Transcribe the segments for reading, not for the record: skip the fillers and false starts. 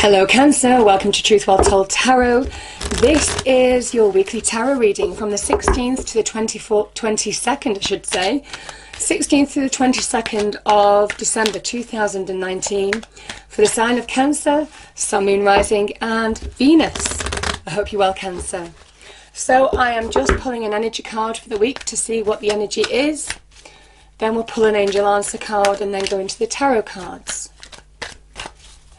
Hello Cancer, welcome to Truth Well Told Tarot. This is your weekly tarot reading from the 16th to the 22nd, I should say. 16th to the 22nd of December 2019 for the sign of Cancer, Sun, Moon, Rising and Venus. I hope you're well, Cancer. So I am just pulling an energy card for the week to see what the energy is. Then we'll pull an angel answer card and then go into the tarot cards.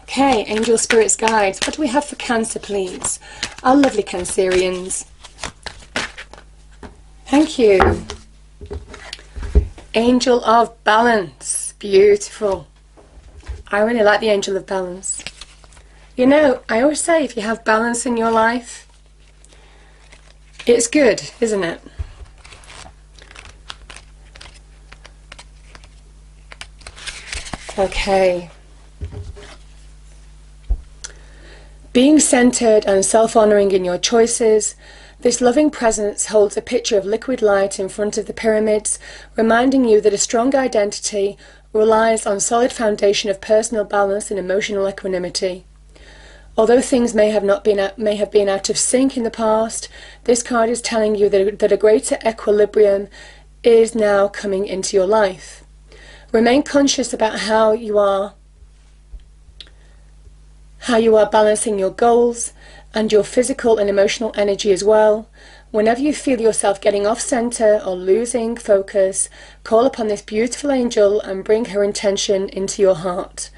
Okay, angel, spirits, guides, what do we have for Cancer, please? Our lovely Cancerians. Thank you. Angel of Balance. Beautiful. I really like the Angel of Balance. You know, I always say if you have balance in your life, it's good, isn't it? Okay. Being centered and self-honoring in your choices, this loving presence holds a picture of liquid light in front of the pyramids, reminding you that a strong identity relies on a solid foundation of personal balance and emotional equanimity. Although things may have been out of sync in the past, this card is telling you that a greater equilibrium is now coming into your life. Remain conscious about how you are balancing your goals and your physical and emotional energy as well. Whenever you feel yourself getting off center or losing focus, call upon this beautiful angel and bring her intention into your heart.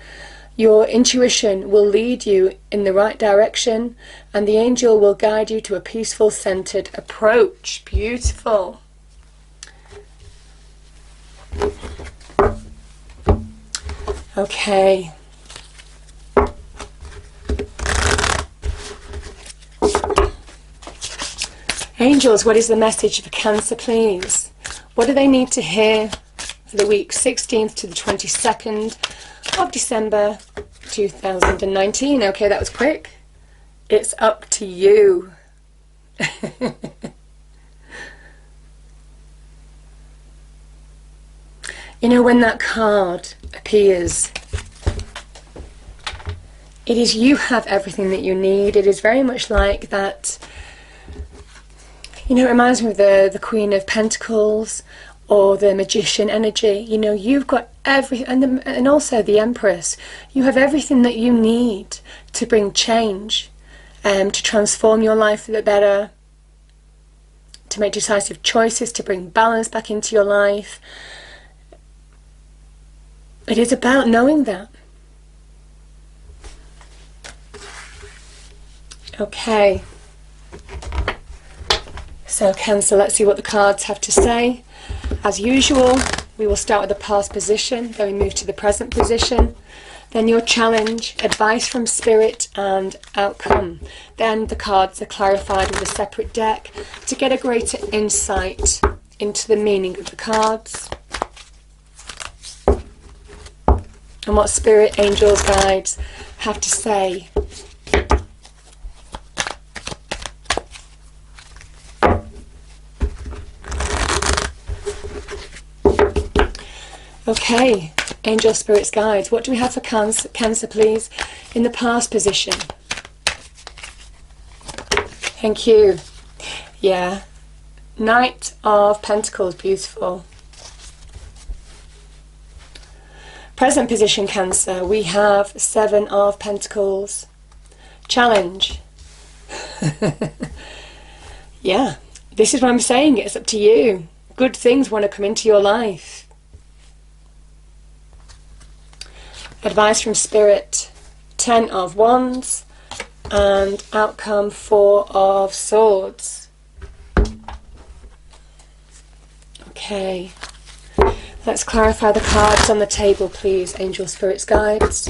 Your intuition will lead you in the right direction and the angel will guide you to a peaceful, centered approach. Beautiful. Okay. Angels, what is the message for Cancer, please? What do they need to hear for the week 16th to the 22nd of December 2019? Okay, that was quick. It's up to you. You know, when that card appears, it is you have everything that you need. It is very much like that. You know, it reminds me of the Queen of Pentacles or the Magician energy. You know, you've got everything, and also the Empress. You have everything that you need to bring change, to transform your life for the better, to make decisive choices, to bring balance back into your life. It is about knowing that. Okay. So Cancer, let's see what the cards have to say. As usual, we will start with the past position, then we move to the present position, then your challenge, advice from spirit and outcome. Then the cards are clarified with a separate deck to get a greater insight into the meaning of the cards and what spirit, angels, guides have to say. Okay, angel, spirits, guides, what do we have for Cancer, please, in the past position? Thank you. Yeah, Knight of Pentacles, beautiful. Present position, Cancer, we have Seven of Pentacles. Challenge. Yeah, this is what I'm saying, it's up to you. Good things want to come into your life. Advice from Spirit, Ten of Wands, and outcome, Four of Swords. Okay, let's clarify the cards on the table, please, angel, spirits, guides.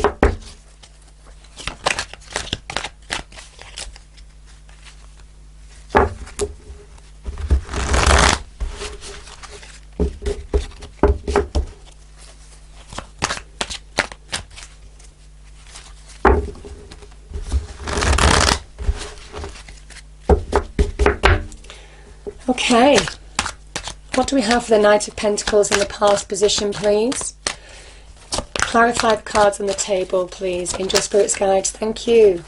Okay, what do we have for the Knight of Pentacles in the past position, please? clarify the cards on the table, please. Angel, spirits, guides, thank you.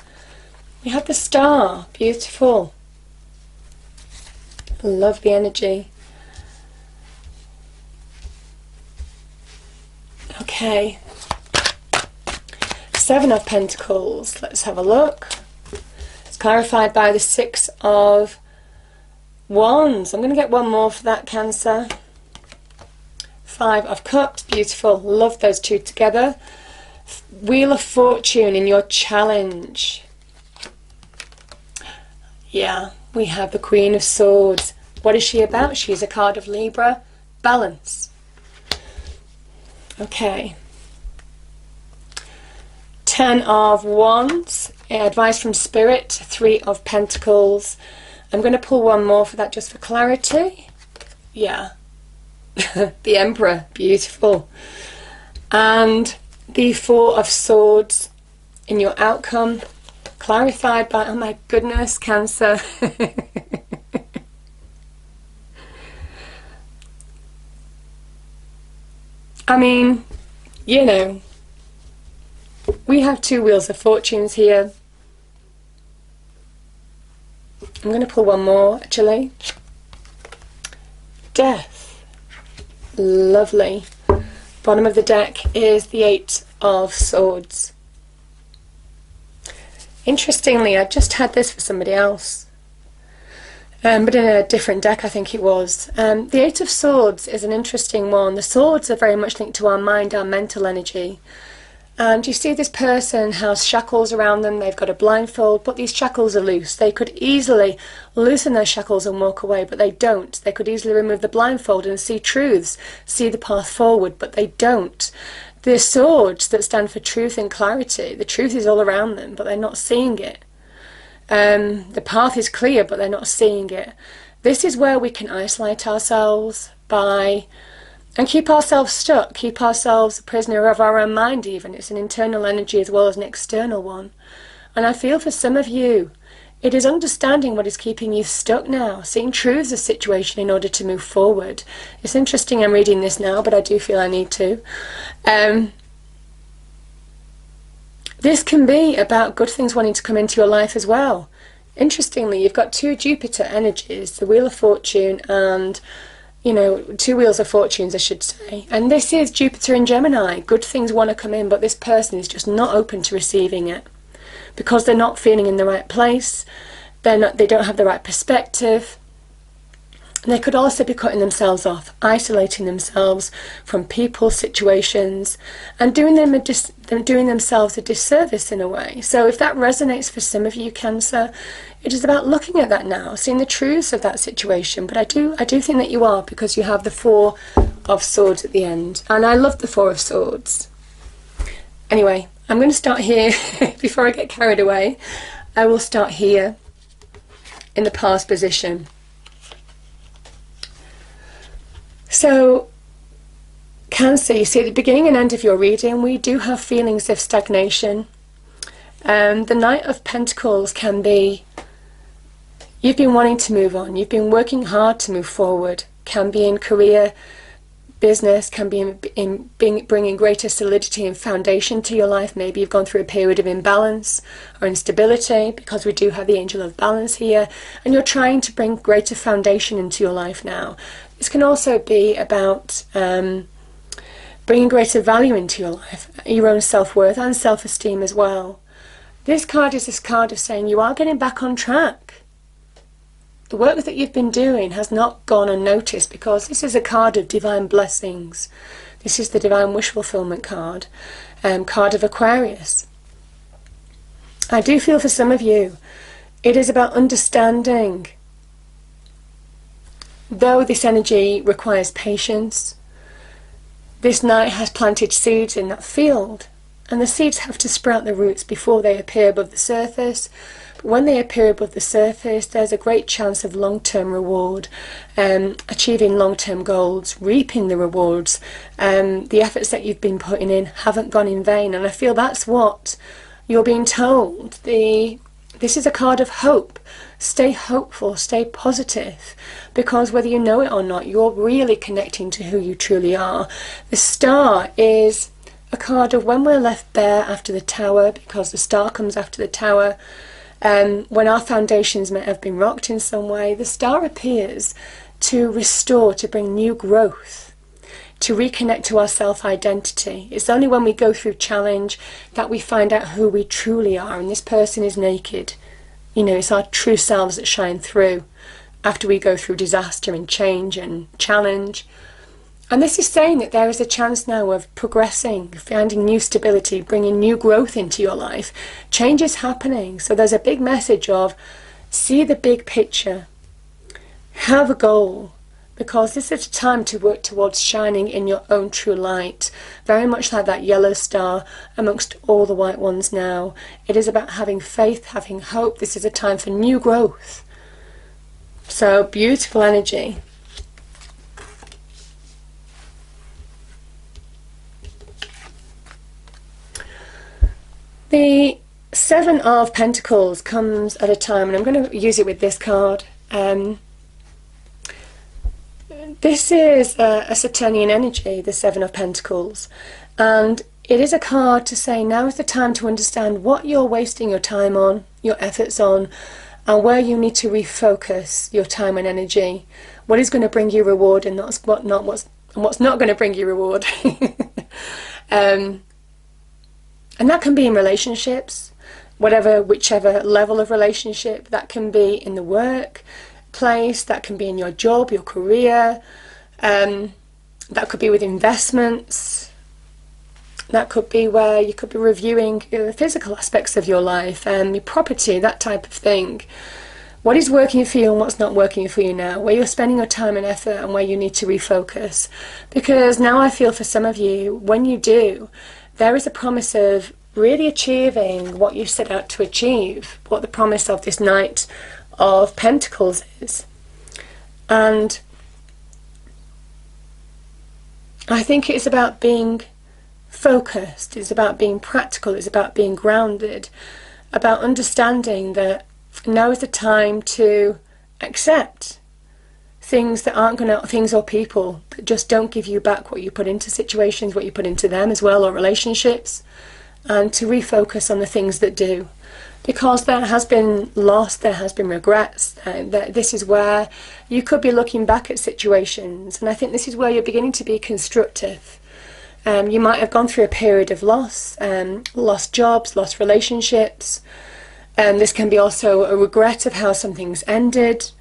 We have the Star. Beautiful. Love the energy. Okay. Seven of Pentacles. Let's have a look. It's clarified by the Six of Wands. I'm going to get one more for that, Cancer. Five of Cups. Beautiful. Love those two together. Wheel of Fortune in your challenge. Yeah, we have the Queen of Swords. What is she about? She's a card of Libra. Balance. Okay. Ten of Wands. Advice from Spirit. Three of Pentacles. I'm going to pull one more for that just for clarity. Yeah. The Emperor. Beautiful. And the Four of Swords in your outcome. Clarified by, oh my goodness, Cancer. I mean, you know, we have two Wheels of Fortunes here. I'm going to pull one more, actually. Death. Lovely. Bottom of the deck is the Eight of Swords. Interestingly, I just had this for somebody else. But in a different deck, I think it was. The Eight of Swords is an interesting one. The swords are very much linked to our mind, our mental energy. And you see this person has shackles around them, they've got a blindfold, but these shackles are loose. They could easily loosen their shackles and walk away, but they don't. They could easily remove the blindfold and see truths, see the path forward, but they don't. The swords that stand for truth and clarity, the truth is all around them, but they're not seeing it. The path is clear, but they're not seeing it. This is where we can isolate ourselves and keep ourselves stuck, keep ourselves a prisoner of our own mind even. It's an internal energy as well as an external one. And I feel for some of you, it is understanding what is keeping you stuck now, seeing truths of the situation in order to move forward. It's interesting I'm reading this now, but I do feel I need to. This can be about good things wanting to come into your life as well. Interestingly, you've got two Jupiter energies, the Wheel of Fortune and, you know, two Wheels of Fortunes, I should say. And this is Jupiter in Gemini. Good things want to come in, but this person is just not open to receiving it because they're not feeling in the right place. They don't have the right perspective. And they could also be cutting themselves off, isolating themselves from people, situations, and doing themselves a disservice in a way. So if that resonates for some of you, Cancer, it is about looking at that now, seeing the truths of that situation. But I do think that you are, because you have the Four of Swords at the end. And I love the Four of Swords. Anyway, I'm going to start here before I get carried away. I will start here in the past position. So, Cancer, you see at the beginning and end of your reading, we do have feelings of stagnation. The Knight of Pentacles can be, you've been wanting to move on, you've been working hard to move forward, can be in career, business, can be in bringing greater solidity and foundation to your life. Maybe you've gone through a period of imbalance or instability, because we do have the Angel of Balance here, and you're trying to bring greater foundation into your life now. This can also be about bringing greater value into your life, your own self-worth and self-esteem as well. This card is this card of saying you are getting back on track. The work that you've been doing has not gone unnoticed, because this is a card of divine blessings. This is the divine wish fulfillment card, card of Aquarius. I do feel for some of you, it is about understanding. Though this energy requires patience, this Knight has planted seeds in that field, and the seeds have to sprout the roots before they appear above the surface. But when they appear above the surface, there's a great chance of long-term reward, achieving long-term goals, reaping the rewards. The efforts that you've been putting in haven't gone in vain, and I feel that's what you're being told. This is a card of hope. Stay hopeful, stay positive, because whether you know it or not, you're really connecting to who you truly are. The Star is a card of when we're left bare after the Tower, because the Star comes after the Tower. When our foundations may have been rocked in some way, the Star appears to restore, to bring new growth, to reconnect to our self-identity. It's only when we go through challenge that we find out who we truly are, and this person is naked. You know, it's our true selves that shine through after we go through disaster and change and challenge. And this is saying that there is a chance now of progressing, finding new stability, bringing new growth into your life. Change is happening. So there's a big message of see the big picture, have a goal, because this is a time to work towards shining in your own true light. Very much like that yellow star amongst all the white ones now. It is about having faith, having hope. This is a time for new growth. So beautiful energy. The Seven of Pentacles comes at a time, and I'm going to use it with this card. This is a Saturnian energy, the Seven of Pentacles, and it is a card to say now is the time to understand what you're wasting your time on, your efforts on, and where you need to refocus your time and energy. What is going to bring you reward and what's not going to bring you reward. And that can be in relationships, whichever level of relationship. That can be in the workplace, that can be in your job, your career, that could be with investments, that could be where you could be reviewing the physical aspects of your life, your property, that type of thing. What is working for you and what's not working for you now, where you're spending your time and effort and where you need to refocus. Because now I feel for some of you, when you do, there is a promise of really achieving what you set out to achieve, what the promise of this Knight of Pentacles is. And I think it's about being focused, it's about being practical, it's about being grounded, about understanding that now is the time to accept things that aren't going to, things or people that just don't give you back what you put into situations, what you put into them as well, or relationships, and to refocus on the things that do. Because there has been loss, there has been regrets, this is where you could be looking back at situations, and I think this is where you're beginning to be constructive. You might have gone through a period of loss, lost jobs, lost relationships, and this can be also a regret of how something's ended.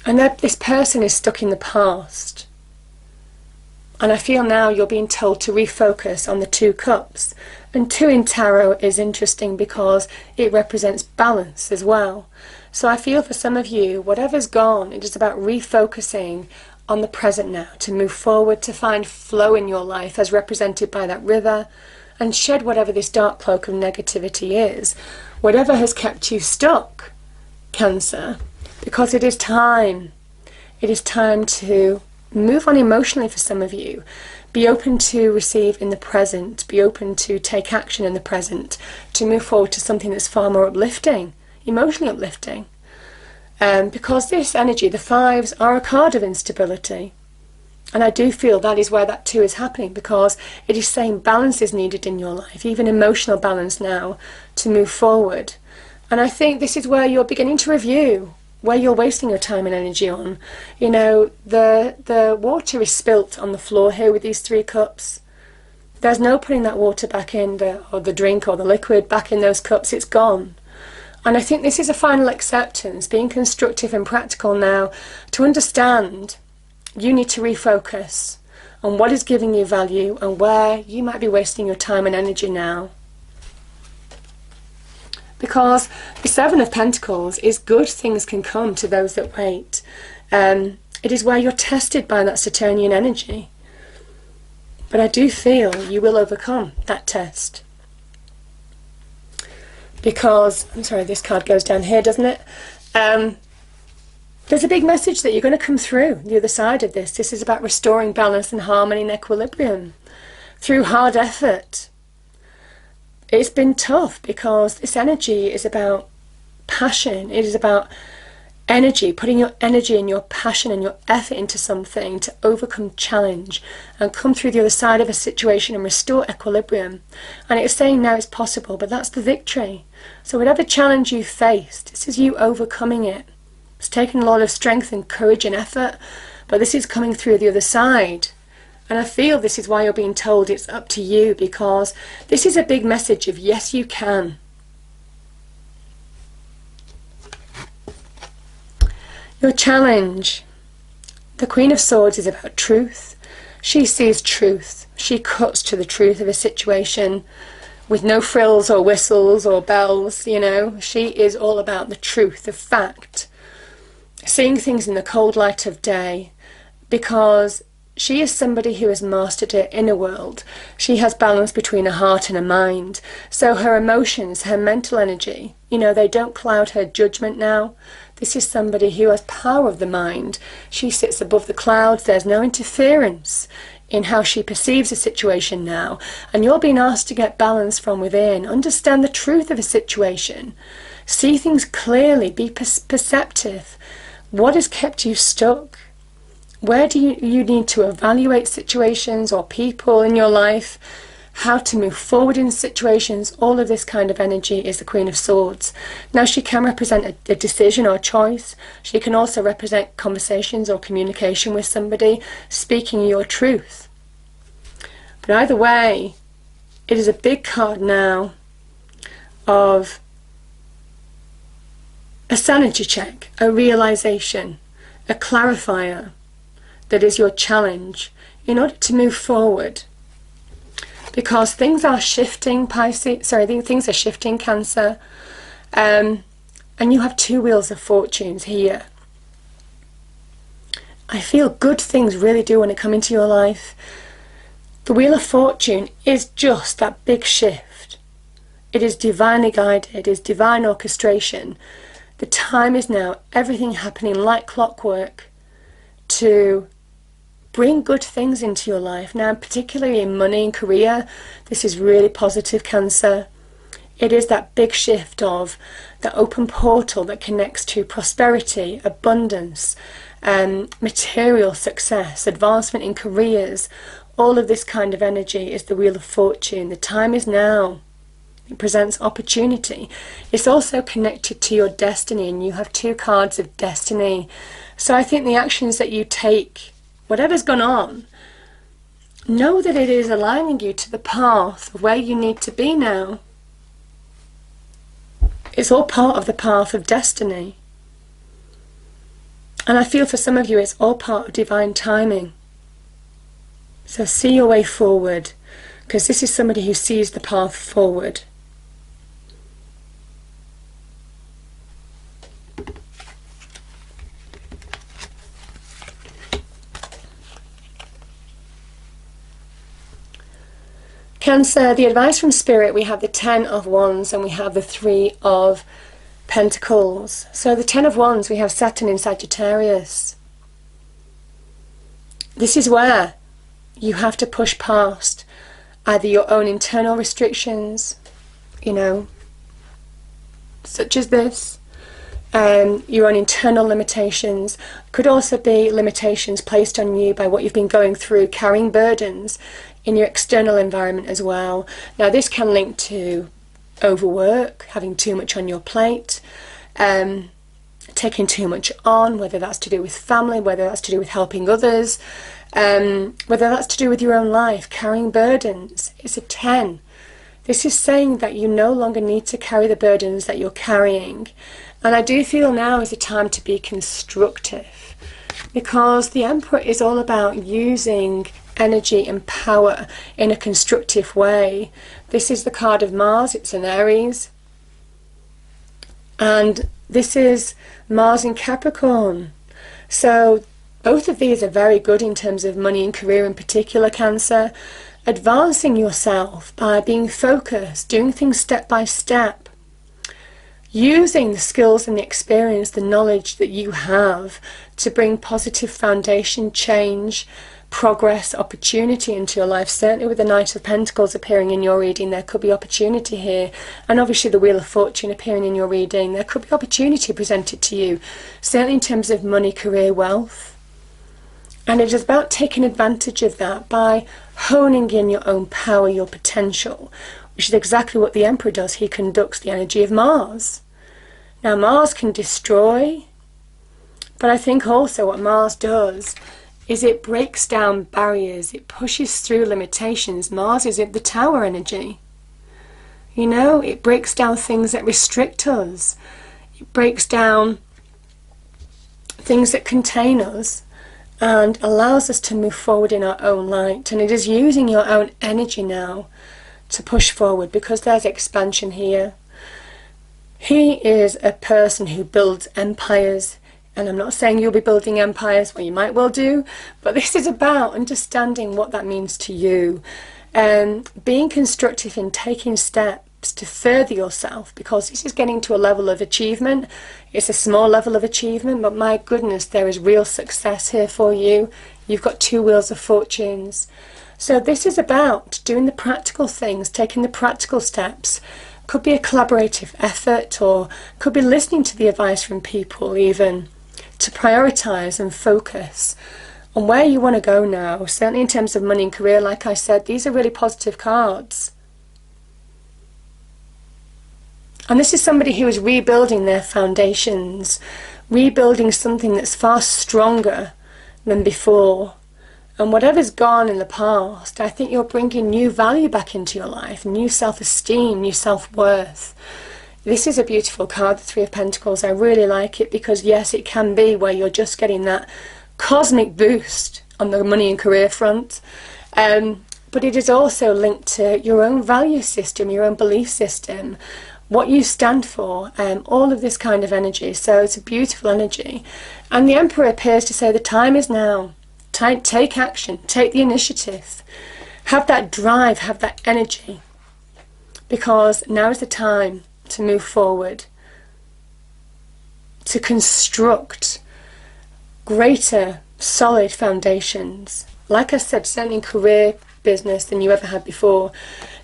And that this person is stuck in the past. And I feel now you're being told to refocus on the Two Cups. And 2 in tarot is interesting because it represents balance as well. So I feel for some of you, whatever's gone, it is about refocusing on the present now, to move forward, to find flow in your life as represented by that river, and shed whatever this dark cloak of negativity is. Whatever has kept you stuck, Cancer. Because it is time to move on emotionally for some of you. Be open to receive in the present, be open to take action in the present, to move forward to something that's far more uplifting, emotionally uplifting. Because this energy, the fives, are a card of instability. And I do feel that is where that too is happening, because it is saying balance is needed in your life, even emotional balance now, to move forward. And I think this is where you're beginning to review where you're wasting your time and energy on. You know, the water is spilt on the floor here with these 3 cups. There's no putting that water back in, or the drink or the liquid back in those cups. It's gone. And I think this is a final acceptance, being constructive and practical now, to understand you need to refocus on what is giving you value and where you might be wasting your time and energy now. Because the Seven of Pentacles is good things can come to those that wait. It is where you're tested by that Saturnian energy. But I do feel you will overcome that test. Because, I'm sorry, this card goes down here, doesn't it? There's a big message that you're going to come through the other side of this. This is about restoring balance and harmony and equilibrium through hard effort. It's been tough because this energy is about passion. It is about energy, putting your energy and your passion and your effort into something to overcome challenge and come through the other side of a situation and restore equilibrium. And it's saying now it's possible, but that's the victory. So whatever challenge you faced, this is you overcoming it. It's taken a lot of strength and courage and effort, but this is coming through the other side. And I feel this is why you're being told it's up to you, because this is a big message of yes, you can. Your challenge. The Queen of Swords is about truth. She sees truth. She cuts to the truth of a situation with no frills or whistles or bells, you know. She is all about the truth, the fact. Seeing things in the cold light of day, because she is somebody who has mastered her inner world. She has balance between her heart and her mind. So her emotions, her mental energy, you know, they don't cloud her judgment now. This is somebody who has power of the mind. She sits above the clouds. There's no interference in how she perceives a situation now. And you're being asked to get balance from within. Understand the truth of a situation. See things clearly. Be perceptive. What has kept you stuck? Where do you need to evaluate situations or people in your life? How to move forward in situations? All of this kind of energy is the Queen of Swords. Now she can represent a decision or choice. She can also represent conversations or communication with somebody, speaking your truth. But either way, it is a big card now of a sanity check, a realization, a clarifier. That is your challenge in order to move forward, because things are shifting, things are shifting, Cancer, and you have two wheels of fortunes here. I feel good things really do want to come into your life. The Wheel of Fortune is just that big shift. It is divinely guided. It is divine orchestration. The time is now, everything happening like clockwork to bring good things into your life. Now, particularly in money and career, this is really positive, Cancer. It is that big shift of the open portal that connects to prosperity, abundance, material success, advancement in careers. All of this kind of energy is the Wheel of Fortune. The time is now. It presents opportunity. It's also connected to your destiny, and you have two cards of destiny. So I think the actions that you take, whatever's gone on, know that it is aligning you to the path of where you need to be now. It's all part of the path of destiny. And I feel for some of you it's all part of divine timing. So see your way forward, because this is somebody who sees the path forward. Cancer, the advice from Spirit, we have the 10 of Wands and we have the 3 of Pentacles. So the 10 of Wands, we have Saturn in Sagittarius. This is where you have to push past either your own internal restrictions, you know, such as this, your own internal limitations. Could also be limitations placed on you by what you've been going through, carrying burdens in your external environment as well. Now this can link to overwork, having too much on your plate, taking too much on, whether that's to do with family, whether that's to do with helping others, whether that's to do with your own life, carrying burdens. It's a 10. This is saying that you no longer need to carry the burdens that you're carrying. And I do feel now is a time to be constructive, because the Emperor is all about using energy and power in a constructive way. This is the card of Mars. It's an Aries. And this is Mars in Capricorn. So both of these are very good in terms of money and career in particular, Cancer. Advancing yourself by being focused, doing things step by step, using the skills and the experience, the knowledge that you have to bring positive foundation change, progress, opportunity into your life. Certainly with the Knight of Pentacles appearing in your reading, there could be opportunity here. And obviously the Wheel of Fortune appearing in your reading, there could be opportunity presented to you, certainly in terms of money, career, wealth. And it is about taking advantage of that by honing in your own power, your potential, which is exactly what the Emperor does. He conducts the energy of Mars. Now Mars can destroy, but I think also what Mars does is it breaks down barriers, it pushes through limitations. Mars is the Tower energy. You know, it breaks down things that restrict us. It breaks down things that contain us and allows us to move forward in our own light. And it is using your own energy now to push forward, because there's expansion here. He is a person who builds empires. And I'm not saying you'll be building empires, well, you might well do, but this is about understanding what that means to you, and being constructive in taking steps to further yourself, because this is getting to a level of achievement. It's a small level of achievement, but my goodness, there is real success here for you. You've got 2 Wheels of Fortunes. So this is about doing the practical things, taking the practical steps. Could be a collaborative effort, or could be listening to the advice from people even, to prioritize and focus on where you want to go now. Certainly in terms of money and career, like I said, these are really positive cards. And this is somebody who is rebuilding their foundations, rebuilding something that's far stronger than before. And whatever's gone in the past, I think you're bringing new value back into your life, new self-esteem, new self-worth. This is a beautiful card, the 3 of Pentacles. I really like it because, yes, it can be where you're just getting that cosmic boost on the money and career front. But it is also linked to your own value system, your own belief system, what you stand for, all of this kind of energy. So it's a beautiful energy. And the Emperor appears to say the time is now. Take action, take the initiative. Have that drive, have that energy. Because now is the time to move forward, to construct greater solid foundations, like I said, certainly in career, business, than you ever had before.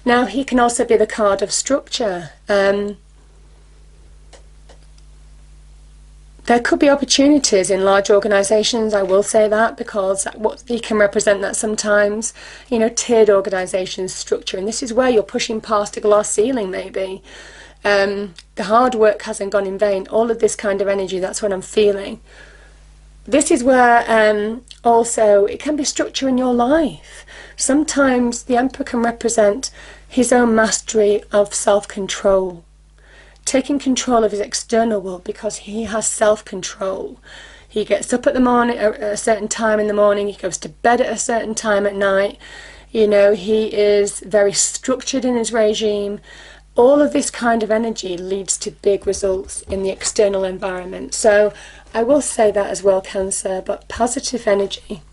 Now he can also be the card of structure. There could be opportunities in large organisations, I will say that, because what he can represent that sometimes, you know, tiered organisations, structure, and this is where you're pushing past a glass ceiling maybe. The hard work hasn't gone in vain. All of this kind of energy, that's what I'm feeling. This is where also it can be structure in your life. Sometimes the Emperor can represent his own mastery of self-control, taking control of his external world, because he has self-control. He gets up at the morning at a certain time in the morning, he goes to bed at a certain time at night. You know, he is very structured in his regime. All of this kind of energy leads to big results in the external environment. So I will say that as well, Cancer, but positive energy.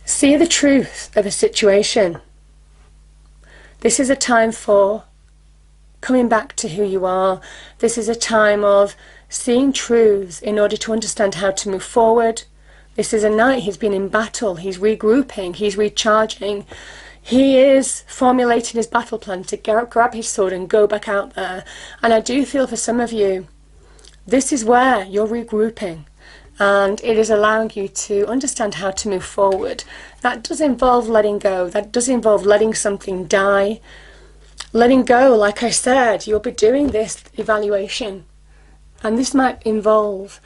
See the truth of a situation. This is a time for coming back to who you are. This is a time of seeing truths in order to understand how to move forward. This is a knight, he's been in battle, he's regrouping, he's recharging. He is formulating his battle plan to grab his sword and go back out there. And I do feel for some of you, this is where you're regrouping. And it is allowing you to understand how to move forward. That does involve letting go. That does involve letting something die. Letting go, like I said, you'll be doing this evaluation. And this might involve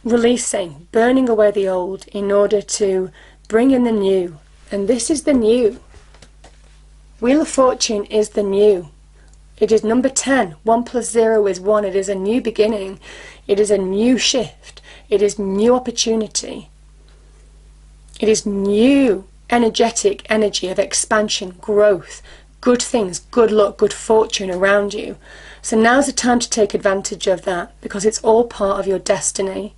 releasing, burning away the old in order to bring in the new. And this is the new. Wheel of Fortune is the new. It is number 10. 1 plus 0 is 1. It is a new beginning. It is a new shift. It is new opportunity. It is new energetic energy of expansion, growth, good things, good luck, good fortune around you. So now's the time to take advantage of that, because it's all part of your destiny.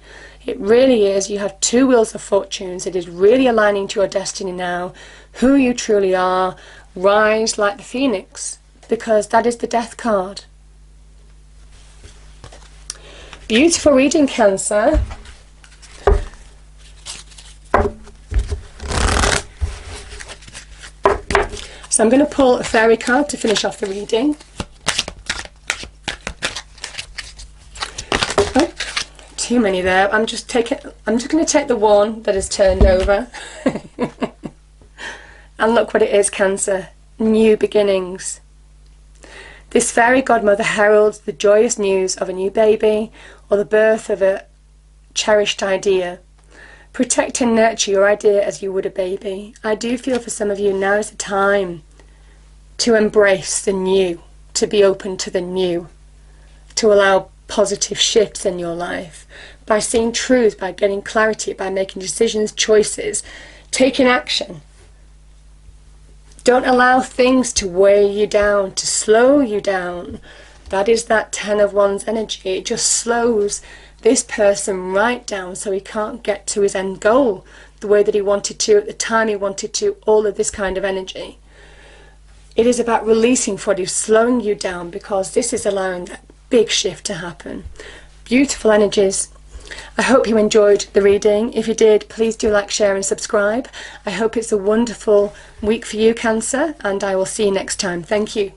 It really is. You have 2 Wheels of Fortunes. It is really aligning to your destiny now, who you truly are. Rise like the phoenix, because that is the death card. Beautiful reading, Cancer. So I'm going to pull a fairy card to finish off the reading. Oh, too many there. I'm just going to take the one that is turned over. And look what it is, Cancer. New beginnings. This fairy godmother heralds the joyous news of a new baby or the birth of a cherished idea. Protect and nurture your idea as you would a baby. I do feel for some of you now is the time to embrace the new, to be open to the new, to allow positive shifts in your life by seeing truth, by getting clarity, by making decisions, choices, taking action. Don't allow things to weigh you down, to slow you down. That is that 10 of Wands energy. It just slows this person right down so he can't get to his end goal the way that he wanted to, at the time he wanted to, all of this kind of energy. It is about releasing what is slowing you down, because this is allowing that big shift to happen. Beautiful energies. I hope you enjoyed the reading. If you did, please do like, share and subscribe. I hope it's a wonderful week for you, Cancer, and I will see you next time. Thank you.